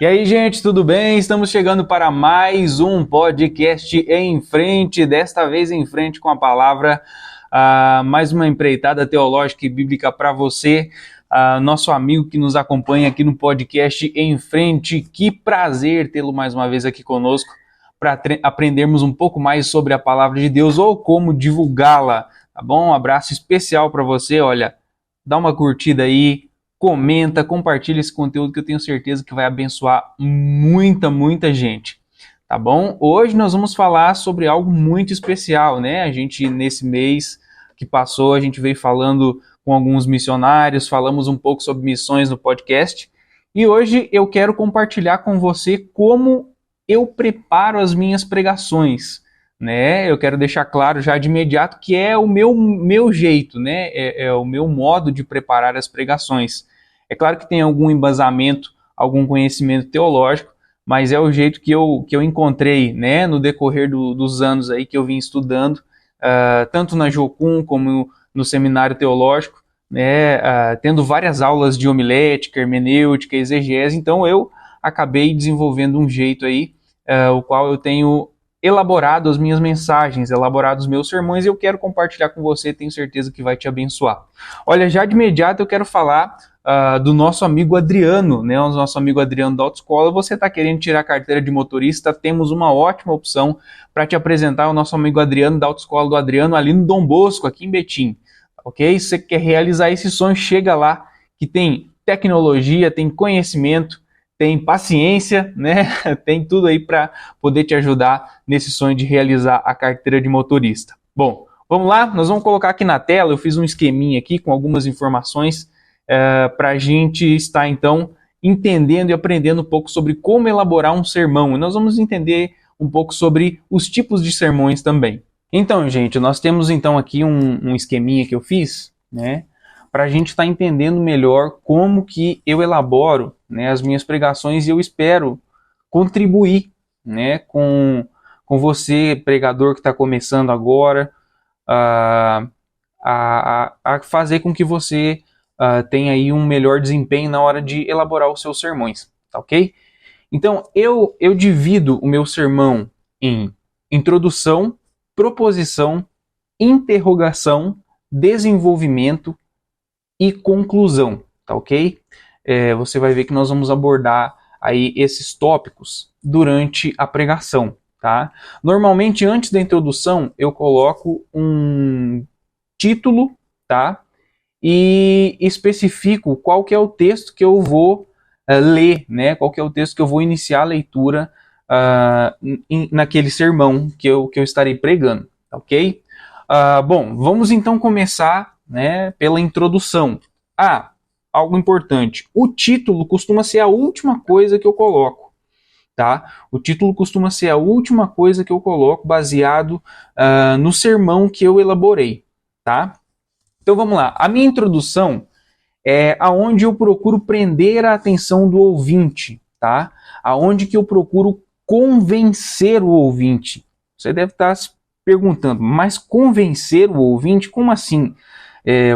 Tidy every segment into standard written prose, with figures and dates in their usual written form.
E aí, gente, tudo bem? Estamos chegando para mais um podcast em frente, desta vez em frente com a palavra, mais uma empreitada teológica e bíblica para você, nosso amigo que nos acompanha aqui no podcast em frente. Que prazer tê-lo mais uma vez aqui conosco para aprendermos um pouco mais sobre a palavra de Deus ou como divulgá-la, tá bom? Um abraço especial para você, olha, dá uma curtida aí, comenta, compartilha esse conteúdo que eu tenho certeza que vai abençoar muita gente, tá bom? Hoje nós vamos falar sobre algo muito especial, né? A gente, nesse mês que passou, a gente veio falando com alguns missionários, falamos um pouco sobre missões no podcast, e hoje eu quero compartilhar com você como eu preparo as minhas pregações, né? Eu quero deixar claro já de imediato que é o meu jeito, né? É o meu modo de preparar as pregações. É claro que tem algum embasamento, algum conhecimento teológico, mas é o jeito que eu encontrei, né, no decorrer dos anos aí que eu vim estudando, tanto na Jocum como no seminário teológico, né, tendo várias aulas de homilética, hermenêutica, exegese. Então eu acabei desenvolvendo um jeito aí, o qual eu tenho elaborado as minhas mensagens, elaborado os meus sermões, e eu quero compartilhar com você, tenho certeza que vai te abençoar. Olha, já de imediato eu quero falar do nosso amigo Adriano, né? O nosso amigo Adriano da Autoescola. Você está querendo tirar a carteira de motorista? Temos uma ótima opção para te apresentar, o nosso amigo Adriano da Autoescola do Adriano, ali no Dom Bosco, aqui em Betim, ok? Se você quer realizar esse sonho, chega lá, que tem tecnologia, tem conhecimento, tem paciência, né? Tem tudo aí para poder te ajudar nesse sonho de realizar a carteira de motorista. Bom, vamos lá? Nós vamos colocar aqui na tela, eu fiz um esqueminha aqui com algumas informações para a gente estar, então, entendendo e aprendendo um pouco sobre como elaborar um sermão. E nós vamos entender um pouco sobre os tipos de sermões também. Então, gente, nós temos, então, aqui um esqueminha que eu fiz, né, para a gente estar entendendo melhor como que eu elaboro, né, as minhas pregações, e eu espero contribuir, né, com você, pregador que está começando agora, a fazer com que você tenha aí um melhor desempenho na hora de elaborar os seus sermões, tá ok? Então, eu divido o meu sermão em introdução, proposição, interrogação, desenvolvimento e conclusão, tá ok? Você vai ver que nós vamos abordar aí esses tópicos durante a pregação, tá? Normalmente, antes da introdução, eu coloco um título, tá? E especifico qual que é o texto que eu vou ler, né? Qual que é o texto que eu vou iniciar a leitura naquele sermão que eu estarei pregando, ok? Bom, vamos então começar, né, pela introdução. Algo importante, o título costuma ser a última coisa que eu coloco, tá? O título costuma ser a última coisa que eu coloco baseado no sermão que eu elaborei, tá? Então vamos lá, a minha introdução é aonde eu procuro prender a atenção do ouvinte, tá? Aonde que eu procuro convencer o ouvinte. Você deve estar se perguntando, mas convencer o ouvinte? Como assim?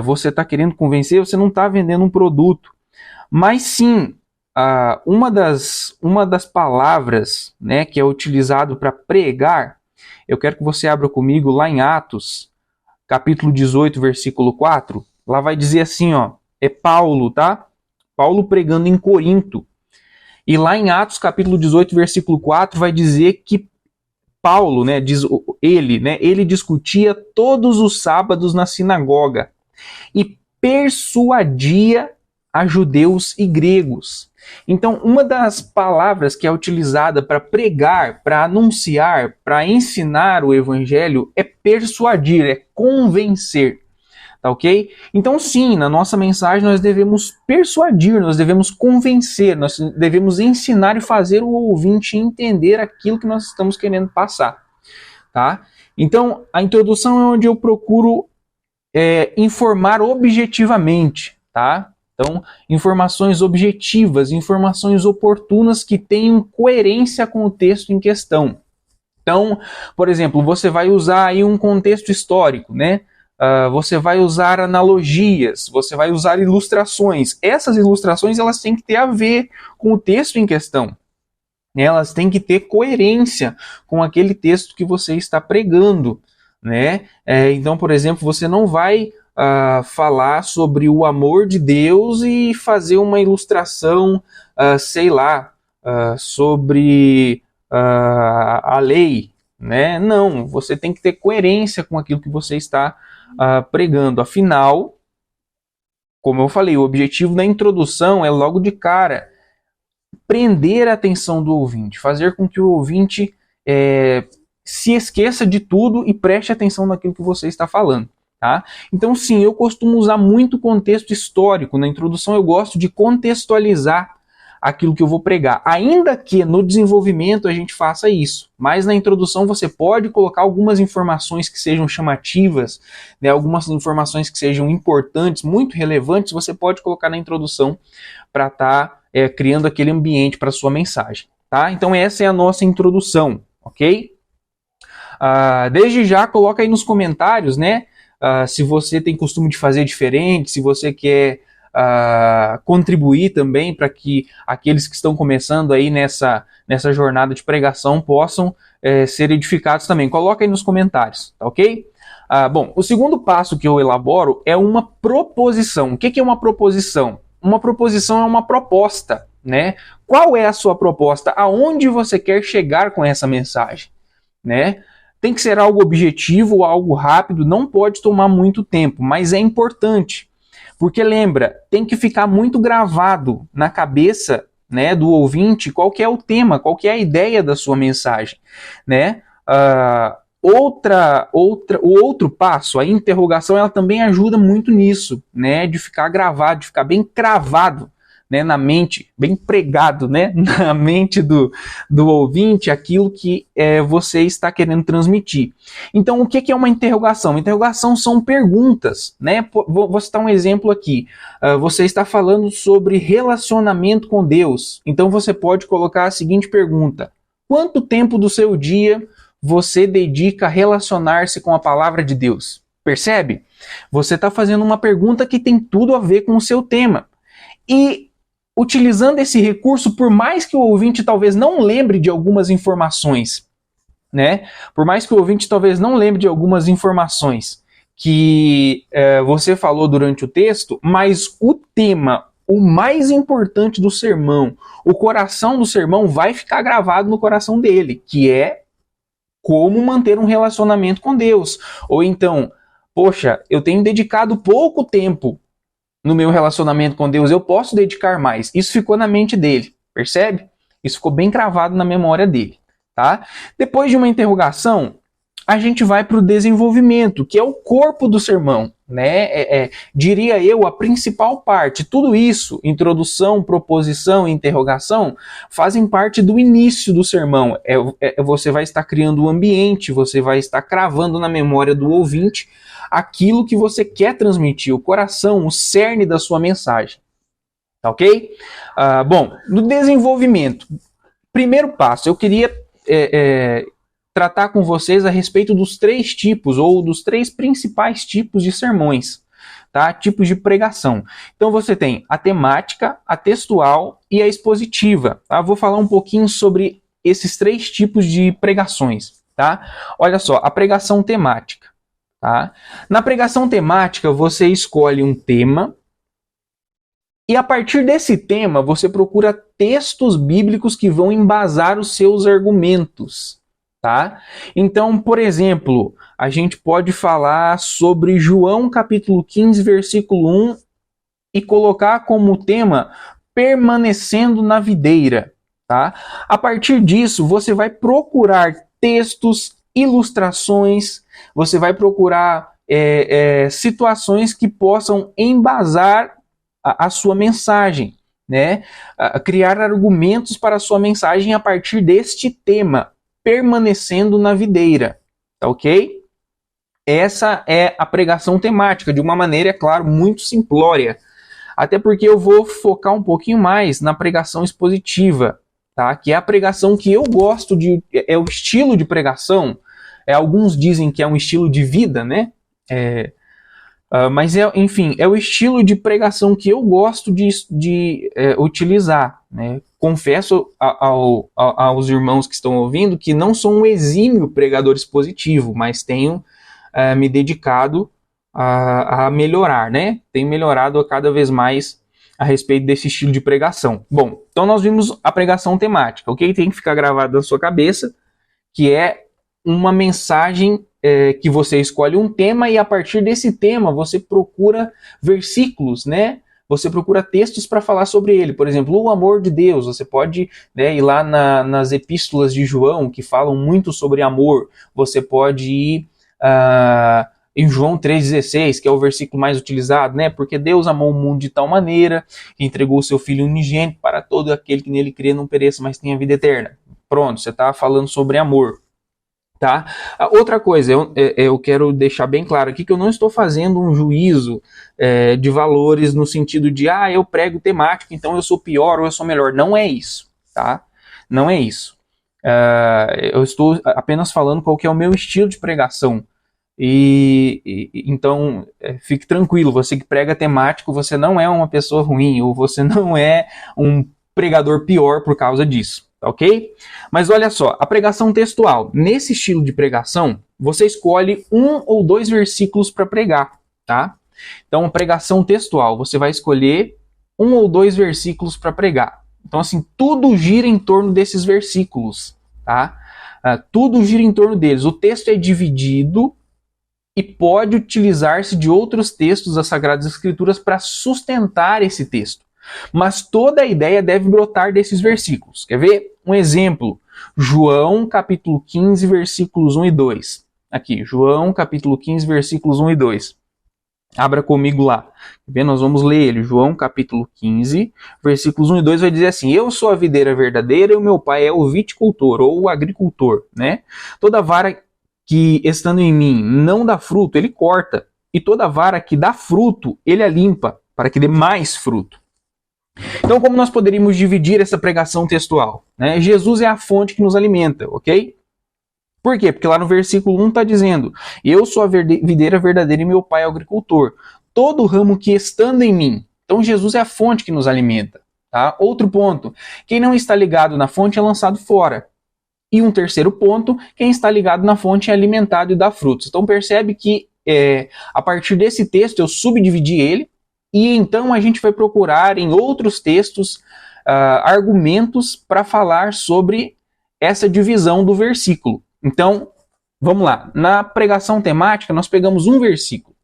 Você está querendo convencer, você não está vendendo um produto. Mas sim, uma das palavras, né, que é utilizado para pregar, eu quero que você abra comigo lá em Atos, capítulo 18, versículo 4, lá vai dizer assim, ó, é Paulo, tá? Paulo pregando em Corinto. E lá em Atos, capítulo 18, versículo 4, vai dizer que Paulo, né, ele discutia todos os sábados na sinagoga e persuadia a judeus e gregos. Então, uma das palavras que é utilizada para pregar, para anunciar, para ensinar o evangelho é persuadir, é convencer, tá ok? Então, sim, na nossa mensagem nós devemos persuadir, nós devemos convencer, nós devemos ensinar e fazer o ouvinte entender aquilo que nós estamos querendo passar, tá? Então, a introdução é onde eu procuro informar objetivamente, tá? Então, informações objetivas, informações oportunas que tenham coerência com o texto em questão. Então, por exemplo, você vai usar aí um contexto histórico, né? você vai usar analogias, você vai usar ilustrações. Essas ilustrações elas têm que ter a ver com o texto em questão. Elas têm que ter coerência com aquele texto que você está pregando, né? Então, por exemplo, você não vai falar sobre o amor de Deus e fazer uma ilustração, sobre a lei, né? Não, você tem que ter coerência com aquilo que você está pregando. Afinal, como eu falei, o objetivo da introdução é logo de cara prender a atenção do ouvinte, fazer com que o ouvinte se esqueça de tudo e preste atenção naquilo que você está falando. Tá? Então, sim, eu costumo usar muito contexto histórico. Na introdução eu gosto de contextualizar aquilo que eu vou pregar, ainda que no desenvolvimento a gente faça isso. Mas na introdução você pode colocar algumas informações que sejam chamativas, né, algumas informações que sejam importantes, muito relevantes, você pode colocar na introdução para estar criando aquele ambiente para a sua mensagem. Tá? Então essa é a nossa introdução, ok? Desde já, coloca aí nos comentários, né? Se você tem costume de fazer diferente, se você quer contribuir também para que aqueles que estão começando aí nessa jornada de pregação possam ser edificados também. Coloca aí nos comentários, tá ok? Bom, o segundo passo que eu elaboro é uma proposição. O que é uma proposição? Uma proposição é uma proposta, né? Qual é a sua proposta? Aonde você quer chegar com essa mensagem, né? Tem que ser algo objetivo, algo rápido, não pode tomar muito tempo, mas é importante. Porque lembra, tem que ficar muito gravado na cabeça, né, do ouvinte qual que é o tema, qual que é a ideia da sua mensagem, né? O outro passo, a interrogação, ela também ajuda muito nisso, né, de ficar gravado, de ficar bem cravado, né, na mente, bem pregado, né, na mente do ouvinte, aquilo que você está querendo transmitir. Então, o que é uma interrogação? Interrogação são perguntas, né? Vou citar um exemplo aqui. Você está falando sobre relacionamento com Deus. Então, você pode colocar a seguinte pergunta: quanto tempo do seu dia você dedica a relacionar-se com a palavra de Deus? Percebe? Você está fazendo uma pergunta que tem tudo a ver com o seu tema. E utilizando esse recurso, por mais que o ouvinte talvez não lembre de algumas informações, né? Por mais que o ouvinte talvez não lembre de algumas informações que você falou durante o texto, mas o tema, o mais importante do sermão, o coração do sermão vai ficar gravado no coração dele, que é como manter um relacionamento com Deus. Ou então, poxa, eu tenho dedicado pouco tempo no meu relacionamento com Deus, eu posso dedicar mais. Isso ficou na mente dele, percebe? Isso ficou bem cravado na memória dele, tá? Depois de uma interrogação, a gente vai para o desenvolvimento, que é o corpo do sermão, né? Diria eu, a principal parte. Tudo isso, introdução, proposição e interrogação, fazem parte do início do sermão. Você vai estar criando o ambiente, você vai estar cravando na memória do ouvinte aquilo que você quer transmitir, o coração, o cerne da sua mensagem. Tá ok? Bom, no desenvolvimento, primeiro passo, eu queria tratar com vocês a respeito dos 3 tipos, ou dos 3 principais tipos de sermões, tá? Tipos de pregação. Então você tem a temática, a textual e a expositiva. Tá? Vou falar um pouquinho sobre esses 3 tipos de pregações. Tá? Olha só, a pregação temática. Tá? Na pregação temática, você escolhe um tema e a partir desse tema você procura textos bíblicos que vão embasar os seus argumentos. Tá? Então, por exemplo, a gente pode falar sobre João capítulo 15, versículo 1 e colocar como tema permanecendo na videira. Tá? A partir disso, você vai procurar textos, ilustrações, você vai procurar situações que possam embasar a sua mensagem, né? Criar argumentos para a sua mensagem a partir deste tema, permanecendo na videira, tá ok? Essa é a pregação temática, de uma maneira, é claro, muito simplória, até porque eu vou focar um pouquinho mais na pregação expositiva, tá? Que é a pregação que eu gosto de, o estilo de pregação. Alguns dizem que é um estilo de vida, né? Mas, enfim, é o estilo de pregação que eu gosto de utilizar, né? Confesso aos irmãos que estão ouvindo que não sou um exímio pregador expositivo, mas tenho me dedicado a melhorar, né? Tenho melhorado cada vez mais a respeito desse estilo de pregação. Bom, então nós vimos a pregação temática. O que tem que ficar gravado na sua cabeça, que é uma mensagem que você escolhe um tema e a partir desse tema você procura versículos, né? Você procura textos para falar sobre ele. Por exemplo, o amor de Deus. Você pode, né, ir lá nas epístolas de João, que falam muito sobre amor. Você pode ir em João 3,16, que é o versículo mais utilizado, né? Porque Deus amou o mundo de tal maneira que entregou o seu Filho unigênito para todo aquele que nele crê não pereça, mas tenha vida eterna. Pronto, você está falando sobre amor. Tá? Outra coisa, eu quero deixar bem claro aqui que eu não estou fazendo um juízo de valores no sentido de, eu prego temático, então eu sou pior ou eu sou melhor. Não é isso, tá? Não é isso. Eu estou apenas falando qual que é o meu estilo de pregação. Então, fique tranquilo, você que prega temático, você não é uma pessoa ruim, ou você não é um pregador pior por causa disso. Ok? Mas olha só, a pregação textual. Nesse estilo de pregação, você escolhe 1 ou 2 versículos para pregar, tá? Então, pregação textual, você vai escolher 1 ou 2 versículos para pregar. Então, assim, tudo gira em torno desses versículos, tá? Tudo gira em torno deles. O texto é dividido e pode utilizar-se de outros textos das Sagradas Escrituras para sustentar esse texto. Mas toda a ideia deve brotar desses versículos. Quer ver? Um exemplo. João, capítulo 15, versículos 1 e 2. Aqui, João, capítulo 15, versículos 1 e 2. Abra comigo lá. Quer ver? Nós vamos ler ele. João, capítulo 15, versículos 1 e 2 vai dizer assim: Eu sou a videira verdadeira e o meu pai é o viticultor, ou o agricultor, né? Toda vara que, estando em mim, não dá fruto, ele corta. E toda vara que dá fruto, ele a limpa, para que dê mais fruto. Então, como nós poderíamos dividir essa pregação textual? Né? Jesus é a fonte que nos alimenta, ok? Por quê? Porque lá no versículo 1 está dizendo: Eu sou a videira verdadeira e meu pai é o agricultor. Todo ramo que estando em mim. Então, Jesus é a fonte que nos alimenta. Tá? Outro ponto: quem não está ligado na fonte é lançado fora. E um terceiro ponto: quem está ligado na fonte é alimentado e dá frutos. Então, percebe que a partir desse texto eu subdividi ele. E então a gente vai procurar em outros textos argumentos para falar sobre essa divisão do versículo. Então, vamos lá. Na pregação temática, nós pegamos um versículo.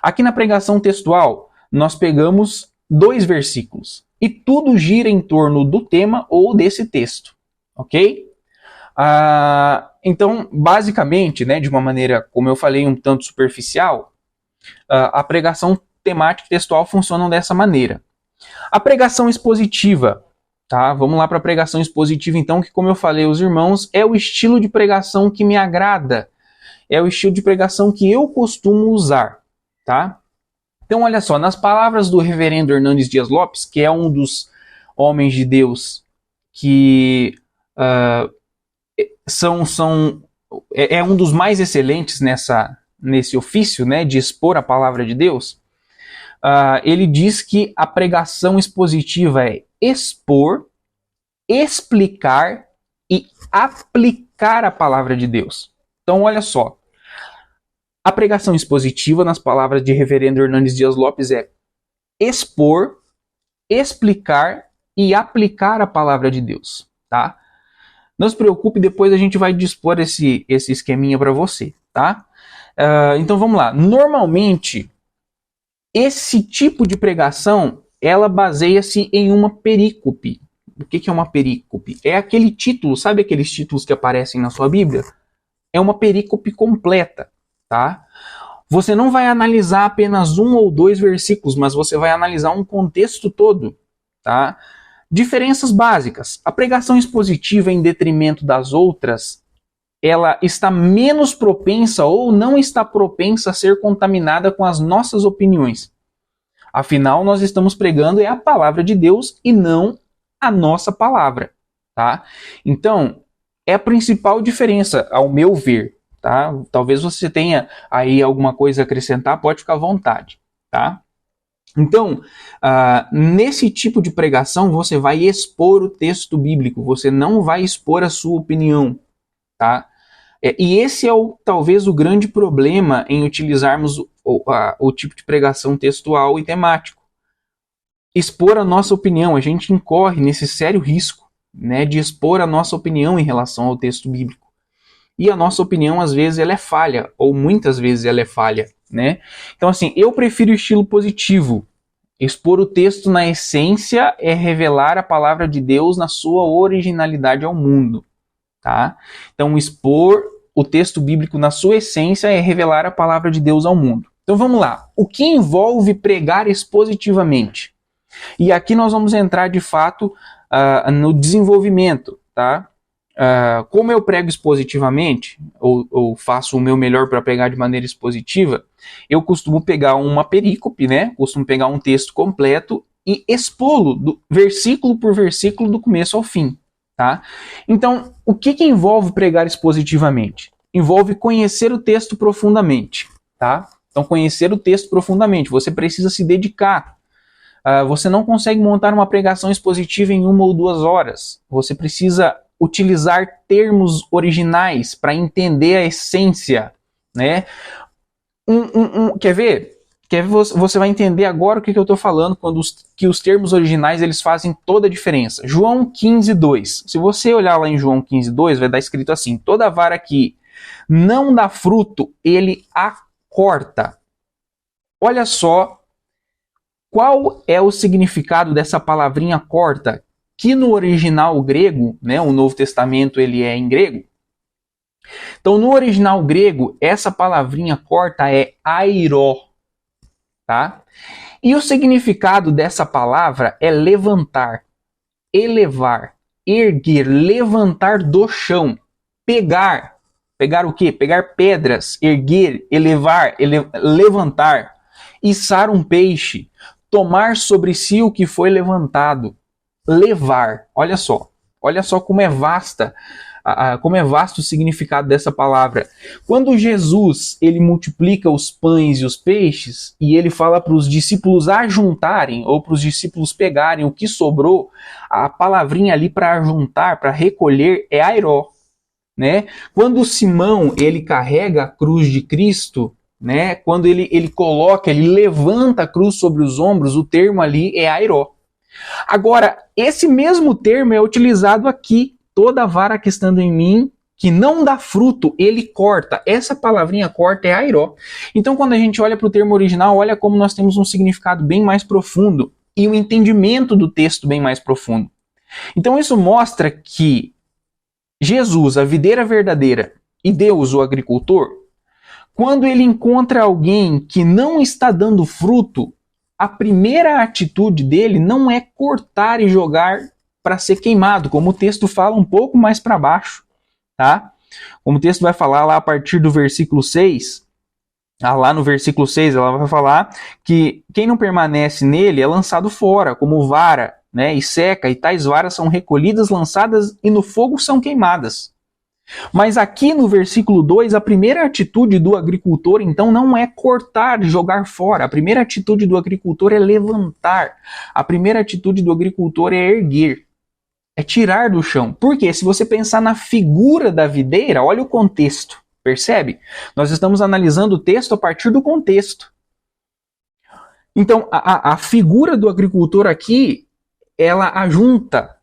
Aqui na pregação textual, nós pegamos 2 versículos. E tudo gira em torno do tema ou desse texto. Ok? Então, basicamente, né, de uma maneira, como eu falei, um tanto superficial, a pregação temática e textual funcionam dessa maneira. A pregação expositiva, tá? Vamos lá para a pregação expositiva então, que como eu falei aos irmãos, é o estilo de pregação que me agrada, é o estilo de pregação que eu costumo usar, tá? Então olha só, nas palavras do reverendo Hernandes Dias Lopes, que é um dos homens de Deus que é um dos mais excelentes nesse ofício, né, de expor a palavra de Deus. Ele diz que a pregação expositiva é expor, explicar e aplicar a palavra de Deus. Então, olha só. A pregação expositiva, nas palavras de reverendo Hernandes Dias Lopes, é expor, explicar e aplicar a palavra de Deus. Tá? Não se preocupe, depois a gente vai dispor esse esqueminha para você. Tá? Então, vamos lá. Normalmente, esse tipo de pregação, ela baseia-se em uma perícope. O que é uma perícope? É aquele título, sabe aqueles títulos que aparecem na sua Bíblia? É uma perícope completa, tá? Você não vai analisar apenas 1 ou 2 versículos, mas você vai analisar um contexto todo, tá? Diferenças básicas. A pregação expositiva, em detrimento das outras, ela está menos propensa ou não está propensa a ser contaminada com as nossas opiniões. Afinal, nós estamos pregando a palavra de Deus e não a nossa palavra, tá? Então, é a principal diferença, ao meu ver, tá? Talvez você tenha aí alguma coisa a acrescentar, pode ficar à vontade, tá? Então, nesse tipo de pregação, você vai expor o texto bíblico, você não vai expor a sua opinião, tá? E esse é talvez o grande problema em utilizarmos o tipo de pregação textual e temático. Expor a nossa opinião, a gente incorre nesse sério risco, né, de expor a nossa opinião em relação ao texto bíblico. E a nossa opinião, às vezes, ela é falha, ou muitas vezes ela é falha, né? Então, assim, eu prefiro o estilo positivo. Expor o texto na essência é revelar a palavra de Deus na sua originalidade ao mundo, tá? Então, expor o texto bíblico na sua essência é revelar a palavra de Deus ao mundo. Então, vamos lá. O que envolve pregar expositivamente? E aqui nós vamos entrar, de fato, no desenvolvimento, tá? Como eu prego expositivamente, ou faço o meu melhor para pregar de maneira expositiva, eu costumo pegar uma perícope, né? Costumo pegar um texto completo e expô-lo versículo por versículo do começo ao fim, tá? Então, o que envolve pregar expositivamente? Envolve conhecer o texto profundamente, tá? Então, conhecer o texto profundamente, você precisa se dedicar. Você não consegue montar uma pregação expositiva em 1 ou 2 horas. Você precisa utilizar termos originais para entender a essência, né? Quer ver? Você vai entender agora o que eu estou falando quando que os termos originais eles fazem toda a diferença. João 15:2. Se você olhar lá em João 15:2, vai estar escrito assim: toda vara que não dá fruto, ele a corta. Olha só qual é o significado dessa palavrinha corta, que no original grego, né, o Novo Testamento ele é em grego. Então, no original grego, essa palavrinha corta é airó, tá? E o significado dessa palavra é levantar, elevar, erguer, levantar do chão, pegar. Pegar o quê? Pegar pedras, erguer, elevar, levantar, içar um peixe, tomar sobre si o que foi levantado, levar. Olha só como é vasta, como é vasto o significado dessa palavra. Quando Jesus ele multiplica os pães e os peixes e ele fala para os discípulos ajuntarem ou para os discípulos pegarem o que sobrou, a palavrinha ali para ajuntar, para recolher é airó, né? Quando Simão ele carrega a cruz de Cristo, né? Quando ele levanta a cruz sobre os ombros, o termo ali é airó. Agora, esse mesmo termo é utilizado aqui. Toda vara que estando em mim, que não dá fruto, ele corta. Essa palavrinha corta é airó. Então, quando a gente olha para o termo original, olha como nós temos um significado bem mais profundo e o entendimento do texto bem mais profundo. Então, isso mostra que Jesus, a videira verdadeira, e Deus, o agricultor, quando ele encontra alguém que não está dando fruto, a primeira atitude dele não é cortar e jogar para ser queimado, como o texto fala um pouco mais para baixo, tá? Como o texto vai falar lá a partir do versículo 6, lá no versículo 6 ela vai falar que quem não permanece nele é lançado fora, como vara, né? E seca, e tais varas são recolhidas, lançadas e no fogo são queimadas. Mas aqui no versículo 2, a primeira atitude do agricultor, então, não é cortar e jogar fora. A primeira atitude do agricultor é levantar. A primeira atitude do agricultor é erguer. É tirar do chão. Porque se você pensar na figura da videira, olha o contexto. Percebe? Nós estamos analisando o texto a partir do contexto. Então, a figura do agricultor aqui, ela ajunta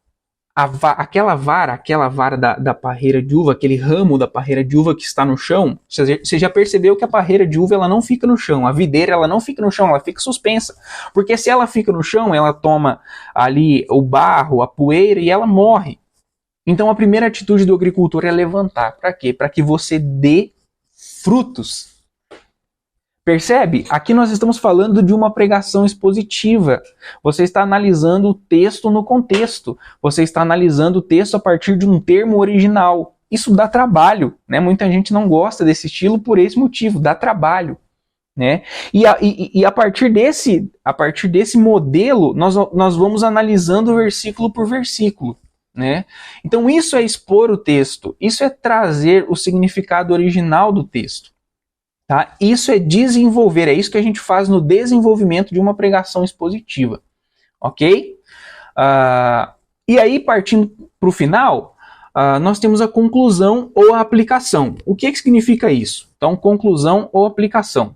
aquela vara da parreira de uva, aquele ramo da parreira de uva que está no chão. Você já percebeu que a parreira de uva ela não fica no chão, a videira ela não fica no chão, ela fica suspensa, porque se ela fica no chão, ela toma ali o barro, a poeira e ela morre. Então a primeira atitude do agricultor é levantar. Para quê? Para que você dê frutos. Percebe? Aqui nós estamos falando de uma pregação expositiva. Você está analisando o texto no contexto. Você está analisando o texto a partir de um termo original. Isso dá trabalho, né? Muita gente não gosta desse estilo por esse motivo, dá trabalho, né? E a partir desse modelo, nós vamos analisando versículo por versículo, né? Então isso é expor o texto, isso é trazer o significado original do texto, tá? Isso é desenvolver, é isso que a gente faz no desenvolvimento de uma pregação expositiva, ok? E aí, partindo para o final, nós temos a conclusão ou a aplicação. O que significa isso? Então, conclusão ou aplicação.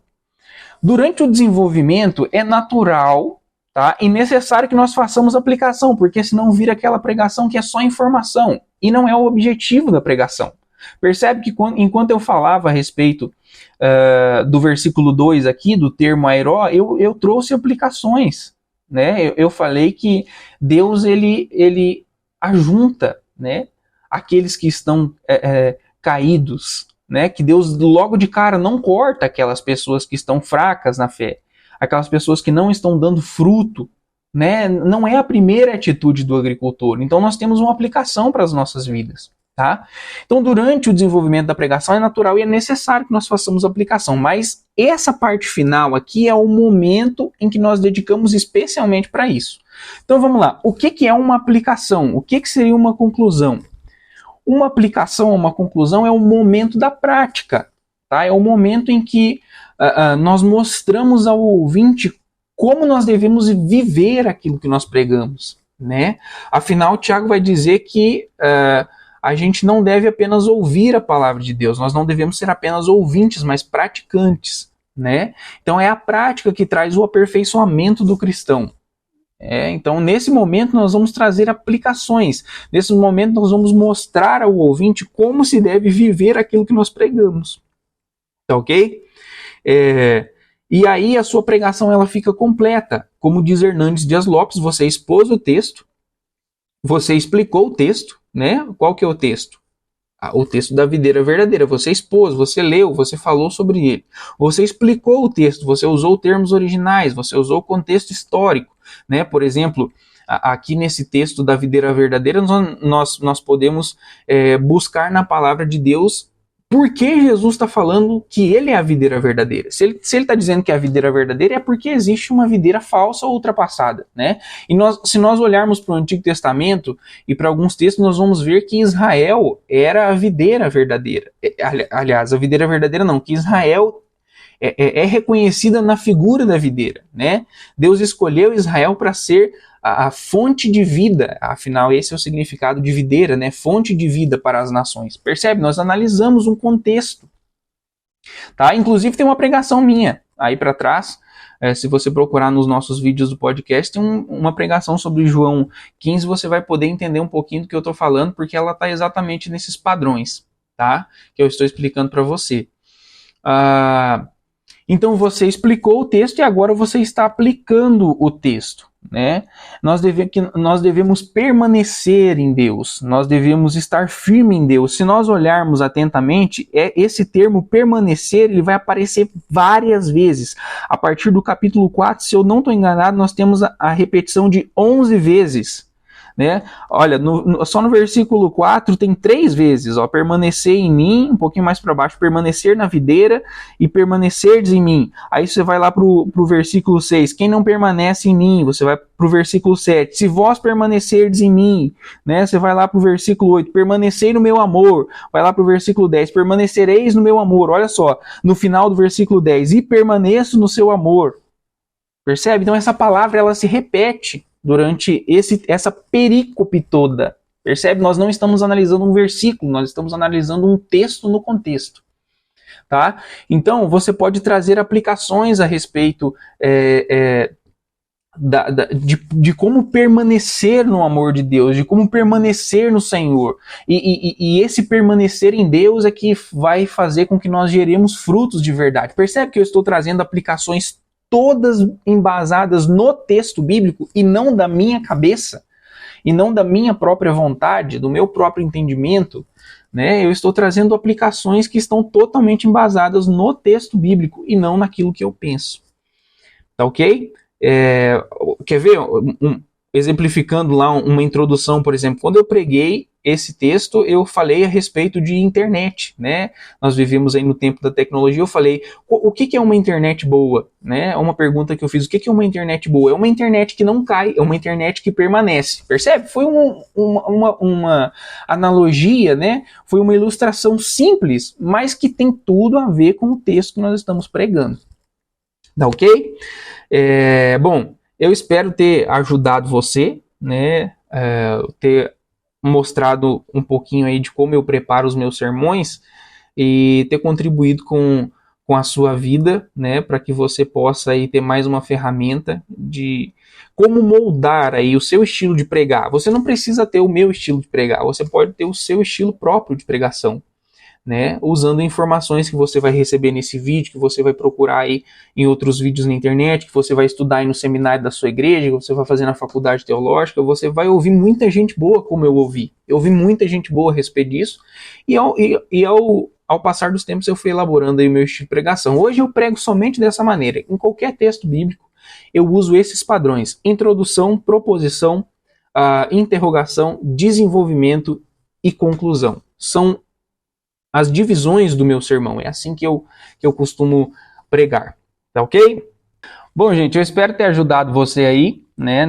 Durante o desenvolvimento, é natural, tá, e necessário que nós façamos aplicação, porque senão vira aquela pregação que é só informação, e não é o objetivo da pregação. Percebe que enquanto eu falava a respeito do versículo 2 aqui, do termo airó, eu trouxe aplicações, né? Eu falei que Deus, ele ajunta, né, aqueles que estão caídos, né? Que Deus logo de cara não corta aquelas pessoas que estão fracas na fé, aquelas pessoas que não estão dando fruto, né? Não é a primeira atitude do agricultor. Então nós temos uma aplicação para as nossas vidas, tá? Então durante o desenvolvimento da pregação é natural e é necessário que nós façamos aplicação, mas essa parte final aqui é o momento em que nós dedicamos especialmente para isso. Então vamos lá, o que é uma aplicação? O que seria uma conclusão? Uma aplicação, uma conclusão é o momento da prática, tá? É o momento em que nós mostramos ao ouvinte como nós devemos viver aquilo que nós pregamos, né? Afinal, Tiago vai dizer que a gente não deve apenas ouvir a palavra de Deus, nós não devemos ser apenas ouvintes, mas praticantes, né? Então é a prática que traz o aperfeiçoamento do cristão. Então, nesse momento, nós vamos trazer aplicações. Nesse momento, nós vamos mostrar ao ouvinte como se deve viver aquilo que nós pregamos. Tá ok? E aí, a sua pregação ela fica completa. Como diz Hernandes Dias Lopes, você expôs o texto, você explicou o texto, né? Qual que é o texto? O texto da videira verdadeira. Você expôs, você leu, você falou sobre ele. Você explicou o texto, você usou termos originais, você usou o contexto histórico, né? Por exemplo, aqui nesse texto da videira verdadeira, nós podemos buscar na palavra de Deus por que Jesus está falando que ele é a videira verdadeira. Se ele está dizendo que é a videira verdadeira, é porque existe uma videira falsa ou ultrapassada, né? E se nós olharmos para o Antigo Testamento e para alguns textos, nós vamos ver que Israel era a videira verdadeira. Aliás, a videira verdadeira não, que Israel é reconhecida na figura da videira, né? Deus escolheu Israel para ser a fonte de vida, afinal esse é o significado de videira, né? Fonte de vida para as nações. Percebe? Nós analisamos um contexto, tá? Inclusive tem uma pregação minha aí para trás, se você procurar nos nossos vídeos do podcast, tem uma pregação sobre João 15, você vai poder entender um pouquinho do que eu estou falando, porque ela está exatamente nesses padrões, tá? Que eu estou explicando para você. Então você explicou o texto e agora você está aplicando o texto, né? Nós devemos permanecer em Deus, nós devemos estar firme em Deus. Se nós olharmos atentamente, esse termo permanecer, ele vai aparecer várias vezes. A partir do capítulo 4, se eu não estou enganado, nós temos a repetição de 11 vezes. Né? Olha, só no versículo 4 tem 3 vezes, ó, permanecer em mim, um pouquinho mais para baixo, permanecer na videira e permanecerdes em mim. Aí você vai lá pro versículo 6, quem não permanece em mim, você vai pro versículo 7, se vós permanecerdes em mim, né? Você vai lá pro versículo 8, permanecei no meu amor, vai lá pro versículo 10, permanecereis no meu amor, olha só, no final do versículo 10, e permaneço no seu amor. Percebe? Então essa palavra ela se repete durante essa perícope toda. Percebe? Nós não estamos analisando um versículo, nós estamos analisando um texto no contexto. Tá? Então, você pode trazer aplicações a respeito de como permanecer no amor de Deus, de como permanecer no Senhor. E esse permanecer em Deus é que vai fazer com que nós geremos frutos de verdade. Percebe que eu estou trazendo aplicações todas embasadas no texto bíblico e não da minha cabeça, e não da minha própria vontade, do meu próprio entendimento, né? Eu estou trazendo aplicações que estão totalmente embasadas no texto bíblico e não naquilo que eu penso. Tá ok? Quer ver? Exemplificando lá uma introdução, por exemplo, quando eu preguei esse texto eu falei a respeito de internet, né? Nós vivemos aí no tempo da tecnologia. Eu falei, o que é uma internet boa? Né? Uma pergunta que eu fiz, o que é uma internet boa? É uma internet que não cai, é uma internet que permanece. Percebe? Foi uma analogia, né? Foi uma ilustração simples, mas que tem tudo a ver com o texto que nós estamos pregando. Tá ok? Bom, eu espero ter ajudado você, né? Ter mostrado um pouquinho aí de como eu preparo os meus sermões e ter contribuído com a sua vida, né, para que você possa aí ter mais uma ferramenta de como moldar aí o seu estilo de pregar. Você não precisa ter o meu estilo de pregar, você pode ter o seu estilo próprio de pregação, né, usando informações que você vai receber nesse vídeo, que você vai procurar aí em outros vídeos na internet, que você vai estudar aí no seminário da sua igreja, que você vai fazer na faculdade teológica. Você vai ouvir muita gente boa como eu ouvi. Eu ouvi muita gente boa a respeito disso, e ao passar dos tempos eu fui elaborando aí o meu estilo de pregação. Hoje eu prego somente dessa maneira. Em qualquer texto bíblico eu uso esses padrões: introdução, proposição, interrogação, desenvolvimento e conclusão. São as divisões do meu sermão. É assim que eu costumo pregar. Tá ok? Bom, gente, eu espero ter ajudado você aí, né,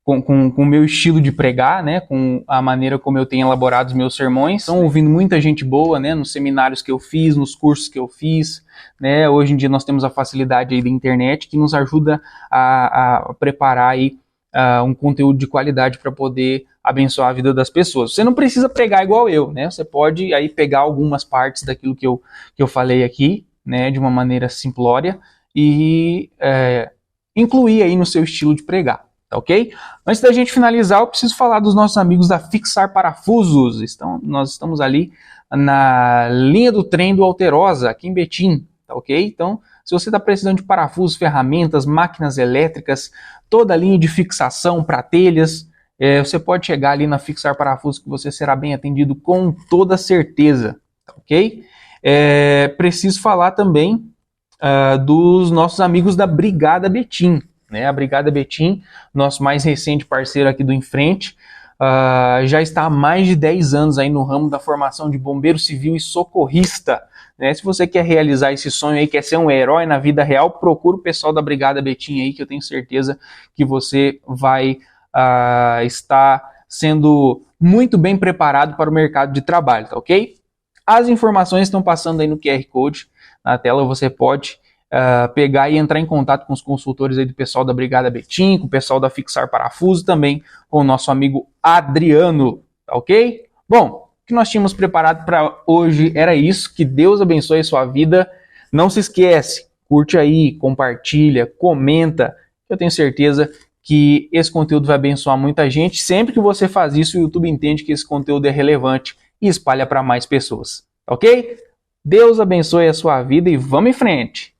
com o meu estilo de pregar, né, com a maneira como eu tenho elaborado os meus sermões. Estão ouvindo muita gente boa, né, nos seminários que eu fiz, nos cursos que eu fiz, né. Hoje em dia nós temos a facilidade aí da internet que nos ajuda a preparar aí um conteúdo de qualidade para poder abençoar a vida das pessoas. Você não precisa pregar igual eu, né? Você pode aí pegar algumas partes daquilo que eu falei aqui, né, de uma maneira simplória e incluir aí no seu estilo de pregar, tá ok? Antes da gente finalizar, eu preciso falar dos nossos amigos da Fixar Parafusos. Nós estamos ali na linha do trem do Alterosa, aqui em Betim, tá ok? Então, se você está precisando de parafusos, ferramentas, máquinas elétricas, toda a linha de fixação para telhas, você pode chegar ali na Fixar Parafusos que você será bem atendido com toda certeza, tá ok? Preciso falar também dos nossos amigos da Brigada Betim, né? A Brigada Betim, nosso mais recente parceiro aqui do Em Frente, já está há mais de 10 anos aí no ramo da formação de bombeiro civil e socorrista. Né? Se você quer realizar esse sonho aí, quer ser um herói na vida real, procura o pessoal da Brigada Betim aí, que eu tenho certeza que você vai estar sendo muito bem preparado para o mercado de trabalho, tá ok? As informações estão passando aí no QR Code na tela, você pode pegar e entrar em contato com os consultores aí do pessoal da Brigada Betim, com o pessoal da Fixar Parafuso, também com o nosso amigo Adriano, tá ok? Bom, o que nós tínhamos preparado para hoje era isso. Que Deus abençoe a sua vida. Não se esquece, curte aí, compartilha, comenta. Eu tenho certeza que esse conteúdo vai abençoar muita gente. Sempre que você faz isso, o YouTube entende que esse conteúdo é relevante e espalha para mais pessoas, ok? Deus abençoe a sua vida e vamos em frente!